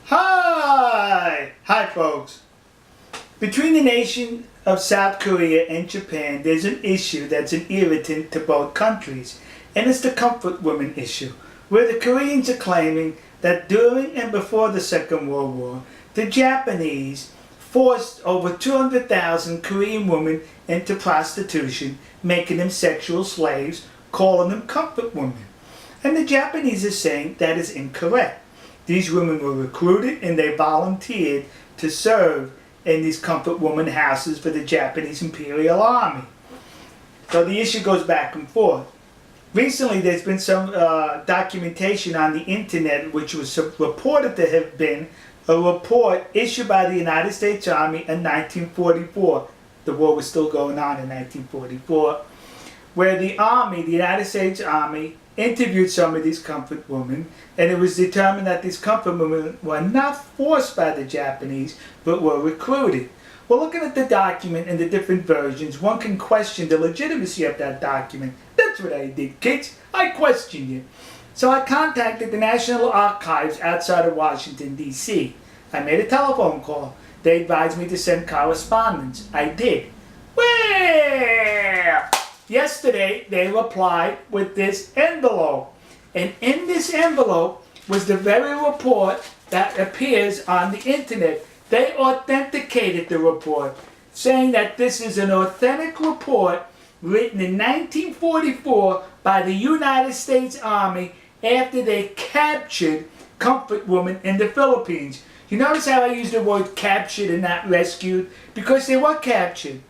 Hi folks. Between the nation of South Korea and Japan, there's an issue that's an irritant to both countries, and it's the comfort women issue, where the Koreans are claiming that during and before the Second World War, the Japanese forced over 200,000 Korean women into prostitution, making them sexual slaves, calling them comfort women. And the Japanese are saying that is incorrect. These women were recruited and they volunteered to serve in these comfort woman houses for the Japanese Imperial Army. So the issue goes back and forth. Recently there's been some documentation on the internet which was reported to have been a report issued by the United States Army in 1944. The war was still going on in 1944, where the Army, the United States Army, interviewed some of these comfort women, and it was determined that these comfort women were not forced by the Japanese, but were recruited. Well, looking at the document and the different versions, one can question the legitimacy of that document. That's what I did, kids. I questioned it. So I contacted the National Archives outside of Washington, D.C. I made a telephone call. They advised me to send correspondence. I did. Well, yesterday they replied with this envelope. And in this envelope was the very report that appears on the internet. They authenticated the report, saying that this is an authentic report written in 1944 by the United States Army after they captured comfort women in the Philippines. You notice how I use the word captured and not rescued? Because they were captured.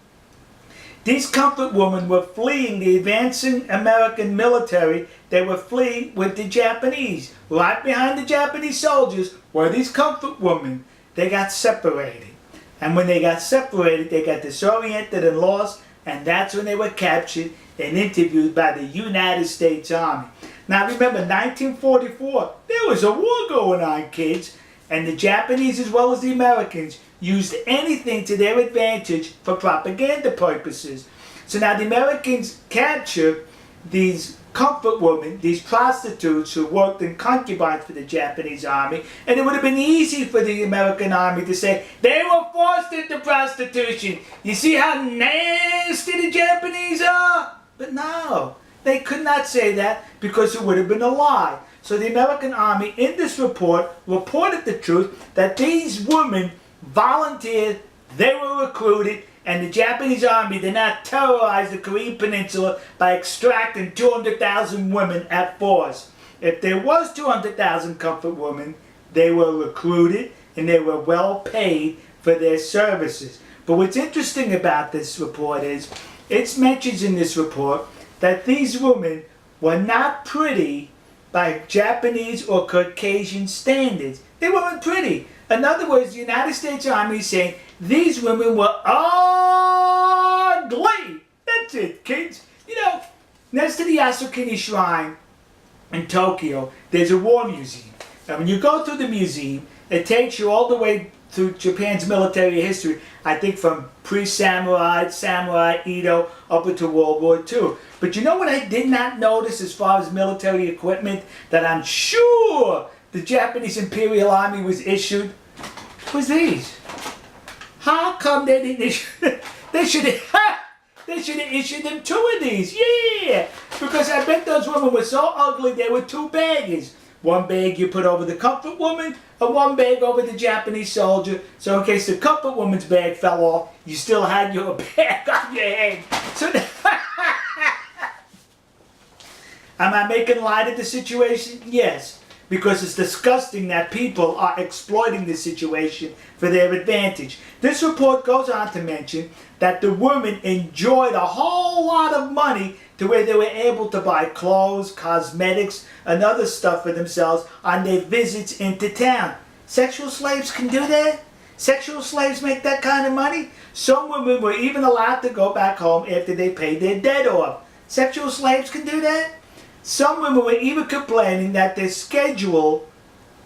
These comfort women were fleeing the advancing American military. They were fleeing with the Japanese. Right behind the Japanese soldiers were these comfort women. They got separated. And when they got separated, they got disoriented and lost, and that's when they were captured and interviewed by the United States Army. Now remember, 1944, there was a war going on, kids, and the Japanese as well as the Americans used anything to their advantage for propaganda purposes. So now the Americans captured these comfort women, these prostitutes who worked in concubines for the Japanese army, and it would have been easy for the American army to say, they were forced into prostitution. You see how nasty the Japanese are? But no, they could not say that because it would have been a lie. So the American army in this report reported the truth that these women volunteered, they were recruited, and the Japanese army did not terrorize the Korean peninsula by extracting 200,000 women at force. If there was 200,000 comfort women, they were recruited and they were well paid for their services. But what's interesting about this report is, it mentions in this report that these women were not pretty by Japanese or Caucasian standards. They weren't pretty. In other words, the United States Army is saying these women were ugly. That's it, kids. You know, next to the Yasukuni Shrine in Tokyo, there's a war museum. And when you go through the museum, it takes you all the way through Japan's military history, I think from pre-samurai, samurai, Edo, up into World War II. But you know what I did not notice as far as military equipment that I'm sure the Japanese Imperial Army was issued? Was these. How come they didn't issue they should have issued them 2 of these. Yeah! Because I bet those women were so ugly they were 2 bags. One bag you put over the comfort woman, and one bag over the Japanese soldier. So in case the comfort woman's bag fell off, you still had your bag on your head. So am I making light of the situation? Yes. Because it's disgusting that people are exploiting the situation for their advantage. This report goes on to mention that the women enjoyed a whole lot of money to where they were able to buy clothes, cosmetics, and other stuff for themselves on their visits into town. Sexual slaves can do that? Sexual slaves make that kind of money? Some women were even allowed to go back home after they paid their debt off. Sexual slaves can do that? Some women were even complaining that their schedule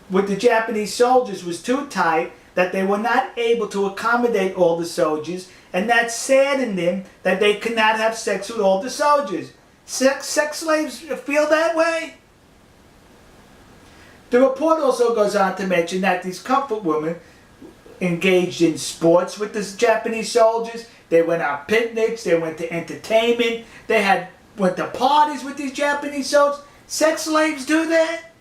with the Japanese soldiers was too tight, that they were not able to accommodate all the soldiers, and that saddened them that they could not have sex with all the soldiers. Sex slaves feel that way? The report also goes on to mention that these comfort women engaged in sports with the Japanese soldiers. They went on picnics, they went to entertainment, they went to parties with these Japanese soldiers. Sex slaves do that?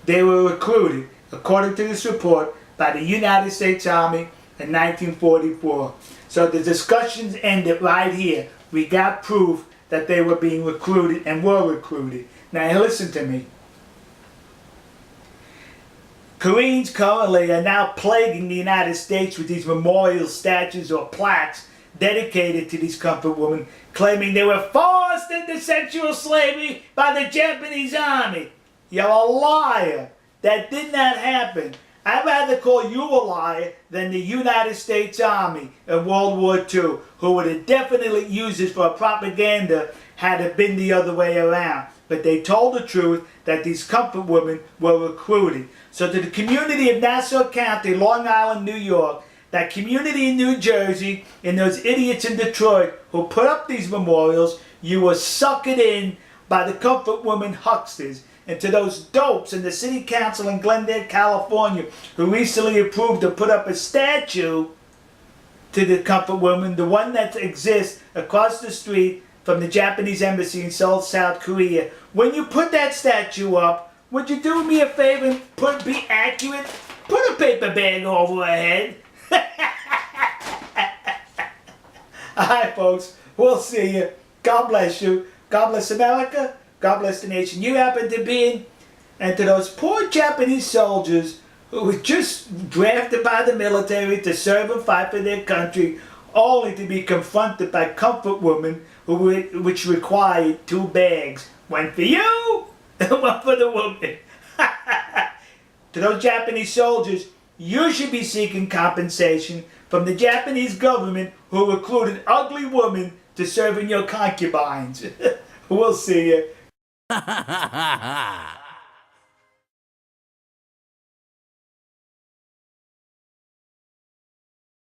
They were recruited, according to this report, by the United States Army in 1944. So the discussions ended right here. We got proof that they were being recruited and were recruited. Now listen to me. Koreans currently are now plaguing the United States with these memorial statues or plaques dedicated to these comfort women, claiming they were forced into sexual slavery by the Japanese army. You're a liar. That did not happen. I'd rather call you a liar than the United States Army in World War II, who would have definitely used this for propaganda had it been the other way around. But they told the truth that these comfort women were recruited. So to the community of Nassau County, Long Island, New York, that community in New Jersey, and those idiots in Detroit who put up these memorials, you were sucked in by the comfort women hucksters. And to those dopes in the city council in Glendale, California, who recently approved to put up a statue to the comfort woman, the one that exists across the street from the Japanese embassy in Seoul, South Korea. When you put that statue up, would you do me a favor and be accurate? Put a paper bag over her head. Alright folks, we'll see you. God bless you. God bless America. God bless the nation you happen to be in. And to those poor Japanese soldiers who were just drafted by the military to serve and fight for their country, only to be confronted by comfort women which required 2 bags. One for you and one for the woman. To those Japanese soldiers, you should be seeking compensation from the Japanese government who recruited ugly women to serve in your concubines. We'll see you.